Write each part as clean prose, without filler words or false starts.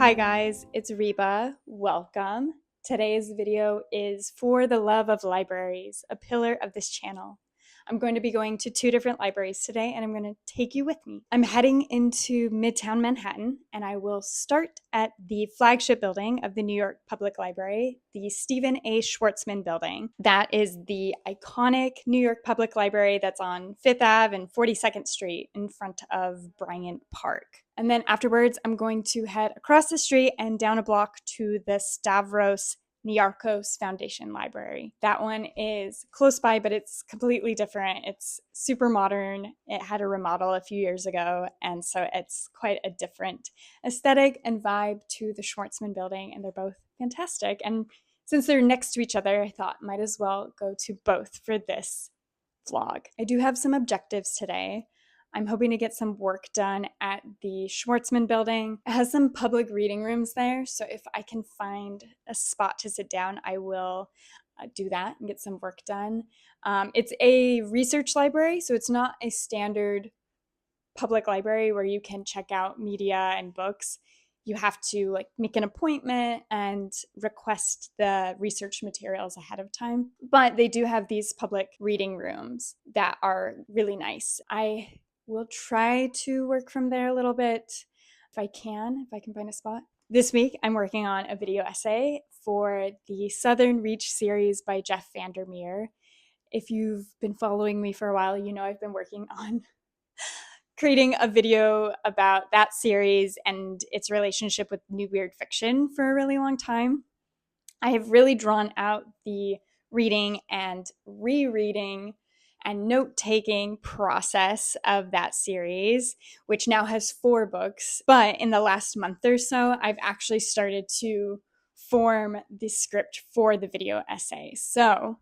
Hi guys, it's Reba. Welcome. Today's video is for the love of libraries, a pillar of this channel. I'm going to be going to 2 different libraries today and I'm going to take you with me. I'm heading into Midtown Manhattan and I will start at the Flagship building of the New York Public Library, the Stephen A. Schwarzman building. That is the iconic New York Public Library that's on 5th Ave and 42nd Street in front of Bryant Park. And then afterwards, I'm going to head across the street and down a block to the Stavros Niarchos Foundation Library. That one is close by, but it's completely different. It's super modern. It had a remodel a few years ago, and so it's quite a different aesthetic and vibe to the Schwartzman building, and they're both fantastic. And since they're next to each other, I thought might as well go to both for this vlog. I do have some objectives today. I'm hoping to get some work done at the Schwartzman building. It has some public reading rooms there, so if I can find a spot to sit down, I will do that and get some work done. It's a research library, so it's not a standard public library where you can check out media and books. You have to make an appointment and request the research materials ahead of time. But they do have these public reading rooms that are really nice. I will try to work from there a little bit if I can find a spot. This week, I'm working on a video essay for the Southern Reach series by Jeff Vandermeer. If you've been following me for a while, you know I've been working on creating a video about that series and its relationship with New Weird Fiction for a really long time. I have really drawn out the reading and rereading and note-taking process of that series, which now has 4 books. But in the last month or so, I've actually started to form the script for the video essay. So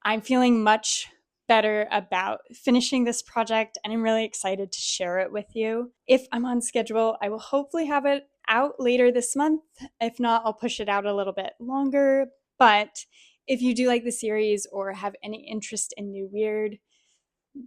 I'm feeling much better about finishing this project, and I'm really excited to share it with you. If I'm on schedule, I will hopefully have it out later this month. If not, I'll push it out a little bit longer. But if you do like the series or have any interest in New Weird,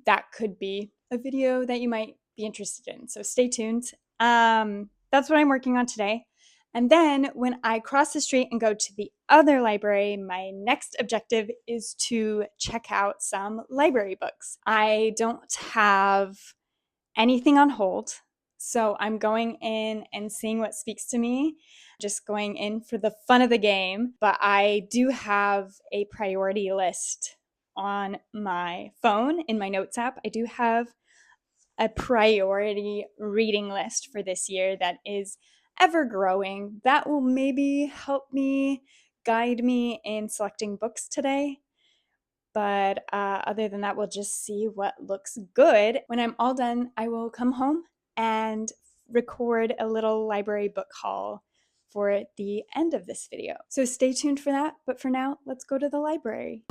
that could be a video that you might be interested in. So stay tuned. That's what I'm working on today. And then when I cross the street and go to the other library, my next objective is to check out some library books. I don't have anything on hold, so I'm going in and seeing what speaks to me, just going in for the fun of the game. But I do have a priority list on my phone in my notes app. I do have a priority reading list for this year that is ever growing. That will maybe help me guide me in selecting books today. But other than that, we'll just see what looks good. When I'm all done, I will come home and record a little library book haul for the end of this video. So stay tuned for that. But for now, let's go to the library.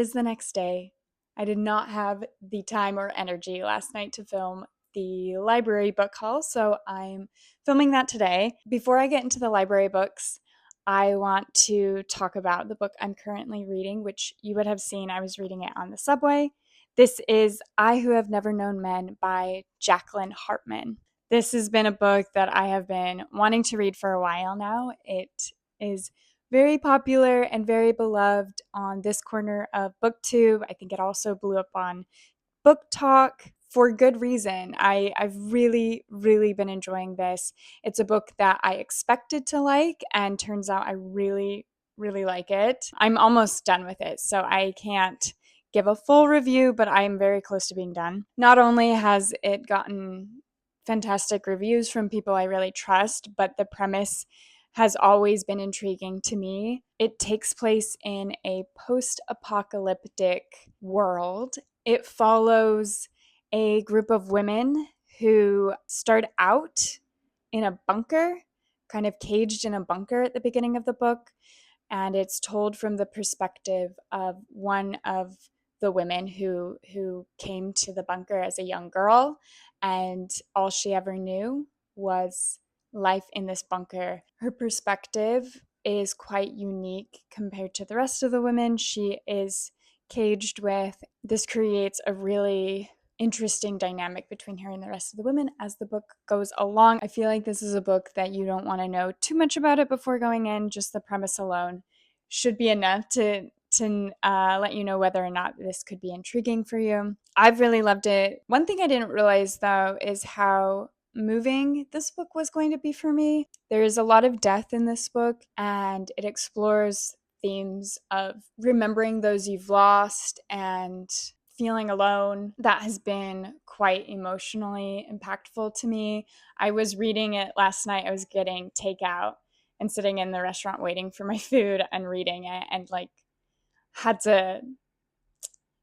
is the next day. I did not have the time or energy last night to film the library book haul, so I'm filming that today. Before I get into the library books, I want to talk about the book I'm currently reading, which you would have seen. I was reading it on the subway. This is I Who Have Never Known Men by Jacqueline Harpman. This has been a book that I have been wanting to read for a while now. It is very popular and very beloved on this corner of BookTube. I think it also blew up on Book Talk for good reason. I've really, really been enjoying this. It's a book that I expected to like, and turns out I really, really like it. I'm almost done with it, so I can't give a full review, but I'm very close to being done. Not only has it gotten fantastic reviews from people I really trust, but the premise has always been intriguing to me. It takes place in a post-apocalyptic world. It follows a group of women who start out in a bunker, kind of caged in a bunker at the beginning of the book, and it's told from the perspective of one of the women who came to the bunker as a young girl, and all she ever knew was life in this bunker. Her perspective is quite unique compared to the rest of the women she is caged with. This creates a really interesting dynamic between her and the rest of the women as the book goes along. I feel like this is a book that you don't want to know too much about it before going in. Just the premise alone should be enough to let you know whether or not this could be intriguing for you. I've really loved it. One thing I didn't realize, though, is how moving this book was going to be for me. There is a lot of death in this book, and it explores themes of remembering those you've lost and feeling alone. That has been quite emotionally impactful to me. I was reading it last night. I was getting takeout and sitting in the restaurant waiting for my food and reading it, and like had to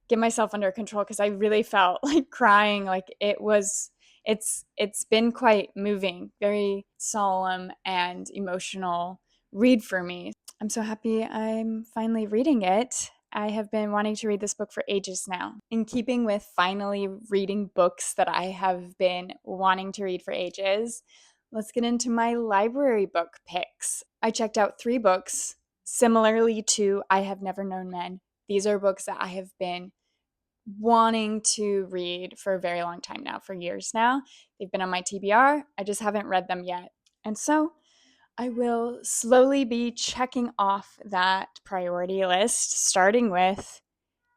get myself under control because I really felt like crying. Like it's been quite moving, very solemn and emotional read for me. I'm so happy I'm finally reading it. I have been wanting to read this book for ages now. In keeping with finally reading books that I have been wanting to read for ages, let's get into my library book picks. I checked out 3 books similarly to I Have Never Known Men. These are books that I have been wanting to read for a very long time now, for years now. They've been on my TBR. I just haven't read them yet. And so I will slowly be checking off that priority list, starting with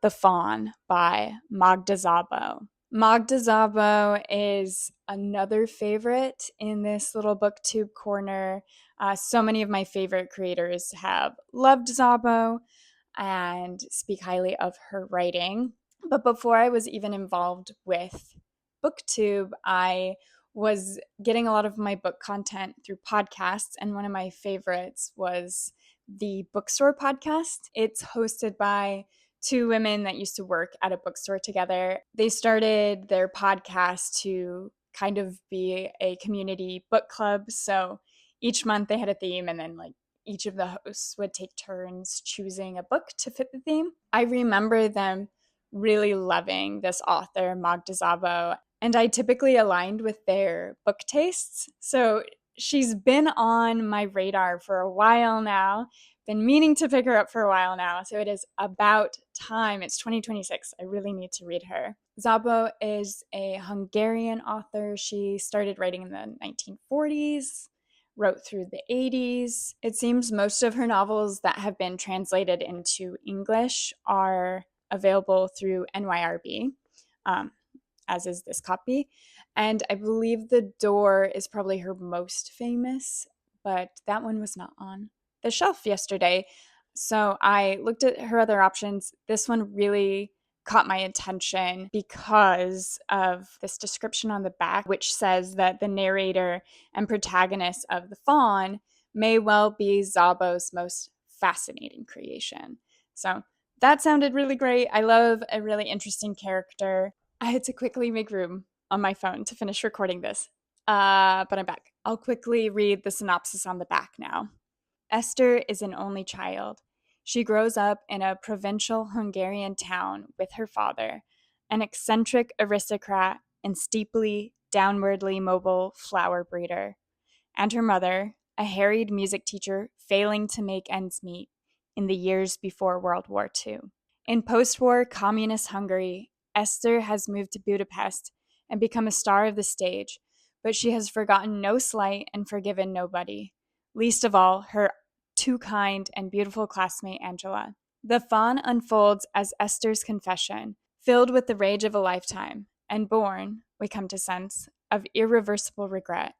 The Fawn by Magda Szabó. Magda Szabó is another favorite in this little booktube corner. So many of my favorite creators have loved Szabó and speak highly of her writing. But before I was even involved with booktube, I was getting a lot of my book content through podcasts, and one of my favorites was the Bookstore podcast. It's hosted by 2 women that used to work at a bookstore together. They started their podcast to kind of be a community book club. So each month they had a theme, and then like each of the hosts would take turns choosing a book to fit the theme. I remember them really loving this author, Magda Szabó, and I typically aligned with their book tastes. So she's been on my radar for a while now, been meaning to pick her up for a while now. So it is about time. It's 2026. I really need to read her. Szabó is a Hungarian author. She started writing in the 1940s. Wrote through the 80s. It seems most of her novels that have been translated into English are available through NYRB, as is this copy. And I believe The Door is probably her most famous, but that one was not on the shelf yesterday. So I looked at her other options. This one really caught my attention because of this description on the back, which says that the narrator and protagonist of The Fawn may well be Szabó's most fascinating creation. So that sounded really great. I love a really interesting character. I had to quickly make room on my phone to finish recording this, but I'm back. I'll quickly read the synopsis on the back now. Esther is an only child. She grows up in a provincial Hungarian town with her father, an eccentric aristocrat and steeply, downwardly mobile flower breeder, and her mother, a harried music teacher failing to make ends meet in the years before World War II. In post war communist Hungary, Esther has moved to Budapest and become a star of the stage, but she has forgotten no slight and forgiven nobody, least of all her too kind and beautiful classmate Angela. The Fawn unfolds as Esther's confession, filled with the rage of a lifetime, and born, we come to sense, of irreversible regret.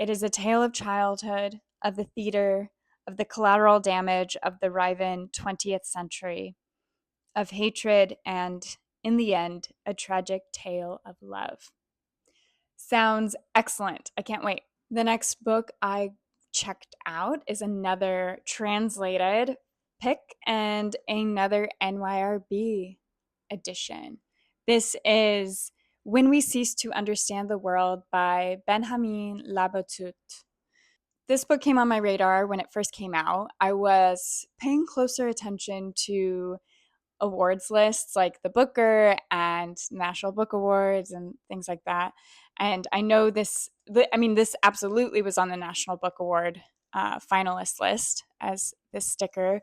It is a tale of childhood, of the theater, of the collateral damage of the riven 20th century, of hatred, and, in the end, a tragic tale of love. Sounds excellent. I can't wait. The next book I checked out is another translated pick and another NYRB edition. This is When We Cease to Understand the World by Benjamín Labatut. This book came on my radar when it first came out. I was paying closer attention to awards lists like the Booker and National Book Awards and things like that. And I know this absolutely was on the National Book Award finalist list, as this sticker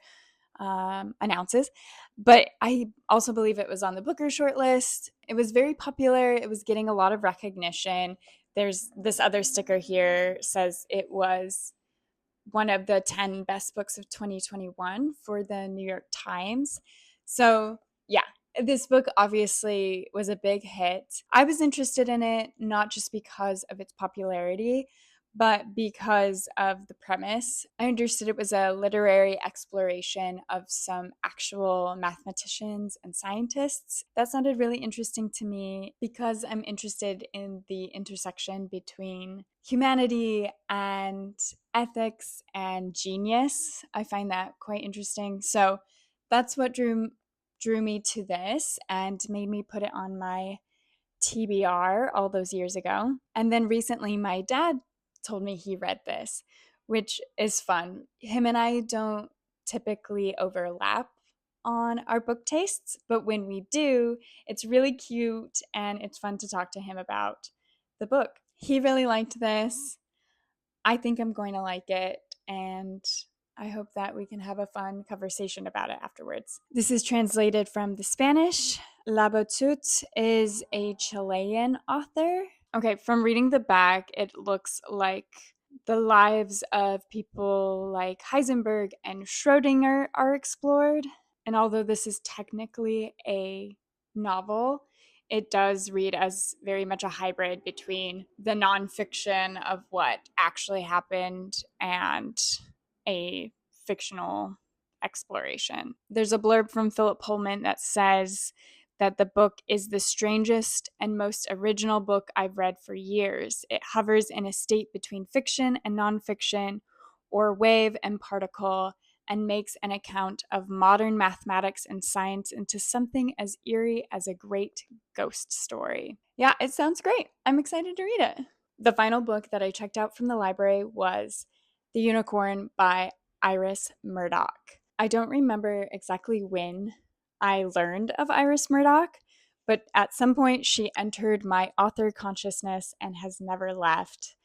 announces. But I also believe it was on the Booker shortlist. It was very popular. It was getting a lot of recognition. There's this other sticker here says it was one of the 10 best books of 2021 for the New York Times. So, yeah, this book obviously was a big hit. I was interested in it not just because of its popularity, but because of the premise. I understood it was a literary exploration of some actual mathematicians and scientists. That sounded really interesting to me because I'm interested in the intersection between humanity and ethics and genius. I find that quite interesting. So that's what drew me to this and made me put it on my TBR all those years ago. And then recently, my dad told me he read this, which is fun. Him and I don't typically overlap on our book tastes, but when we do, it's really cute and it's fun to talk to him about the book. He really liked this. I think I'm going to like it, and I hope that we can have a fun conversation about it afterwards. This is translated from the Spanish. Labatut is a Chilean author. Okay, from reading the back, it looks like the lives of people like Heisenberg and Schrödinger are explored. And although this is technically a novel, it does read as very much a hybrid between the nonfiction of what actually happened and a fictional exploration. There's a blurb from Philip Pullman that says that the book is the strangest and most original book I've read for years. It hovers in a state between fiction and nonfiction, or wave and particle, and makes an account of modern mathematics and science into something as eerie as a great ghost story. Yeah, it sounds great. I'm excited to read it. The final book that I checked out from the library was The Unicorn by Iris Murdoch. I don't remember exactly when I learned of Iris Murdoch, but at some point she entered my author consciousness and has never left.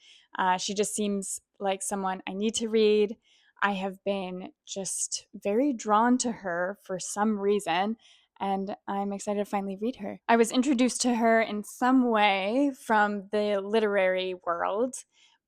She just seems like someone I need to read. I have been just very drawn to her for some reason, and I'm excited to finally read her. I was introduced to her in some way from the literary world,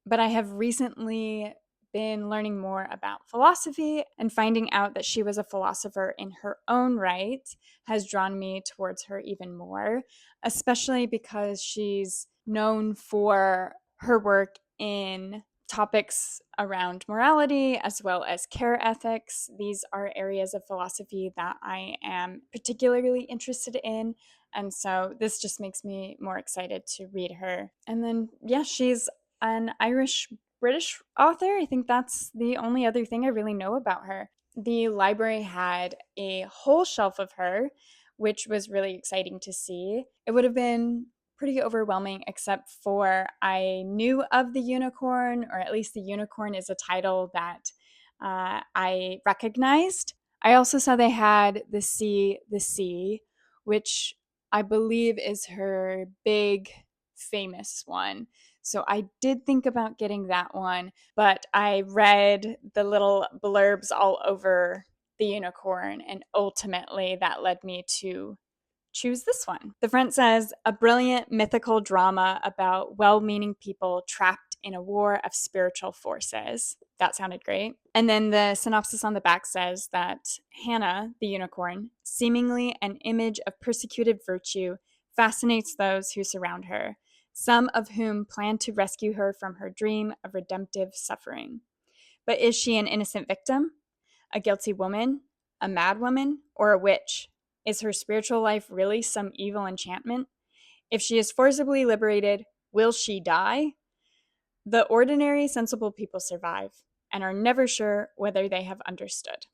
but I have recently been learning more about philosophy, and finding out that she was a philosopher in her own right has drawn me towards her even more, especially because she's known for her work in topics around morality as well as care ethics. These are areas of philosophy that I am particularly interested in, and so this just makes me more excited to read her. And then, yeah, she's an Irish British author. I think that's the only other thing I really know about her. The library had a whole shelf of her, which was really exciting to see. It would have been pretty overwhelming, except for I knew of The Unicorn, or at least The Unicorn is a title that I recognized. I also saw they had the Sea, which I believe is her big famous one. So I did think about getting that one, but I read the little blurbs all over the unicorn, and ultimately that led me to choose this one. The front says, a brilliant mythical drama about well meaning people trapped in a war of spiritual forces. That sounded great. And then the synopsis on the back says that Hannah, the unicorn, seemingly an image of persecuted virtue, fascinates those who surround her, some of whom plan to rescue her from her dream of redemptive suffering. But is she an innocent victim? A guilty woman? A mad woman? Or a witch? Is her spiritual life really some evil enchantment? If she is forcibly liberated, will she die? The ordinary, sensible people survive and are never sure whether they have understood.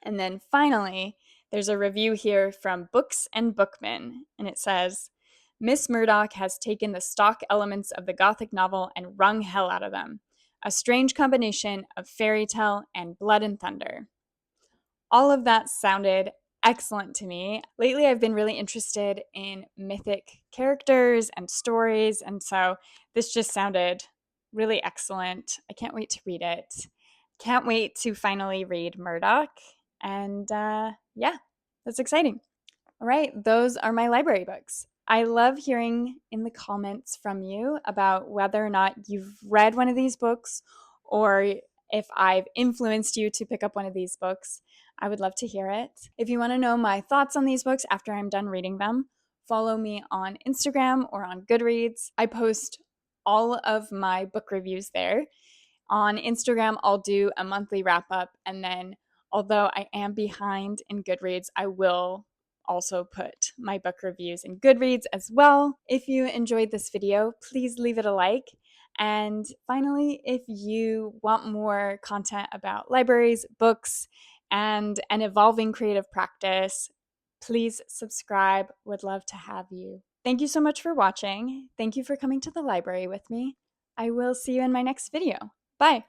And then finally, there's a review here from Books and Bookmen, and it says, Miss Murdoch has taken the stock elements of the Gothic novel and wrung hell out of them. A strange combination of fairy tale and blood and thunder. All of that sounded excellent to me. Lately, I've been really interested in mythic characters and stories, and so this just sounded really excellent. I can't wait to read it. Can't wait to finally read Murdoch, and yeah, that's exciting. All right, those are my library books. I love hearing in the comments from you about whether or not you've read one of these books or if I've influenced you to pick up one of these books. I would love to hear it. If you want to know my thoughts on these books after I'm done reading them, follow me on Instagram or on Goodreads. I post all of my book reviews there. On Instagram, I'll do a monthly wrap up, and then although I am behind in Goodreads, I will also put my book reviews in Goodreads as well. If you enjoyed this video, please leave it a like. And finally, if you want more content about libraries, books, and an evolving creative practice, please subscribe. Would love to have you. Thank you so much for watching. Thank you for coming to the library with me. I will see you in my next video. Bye.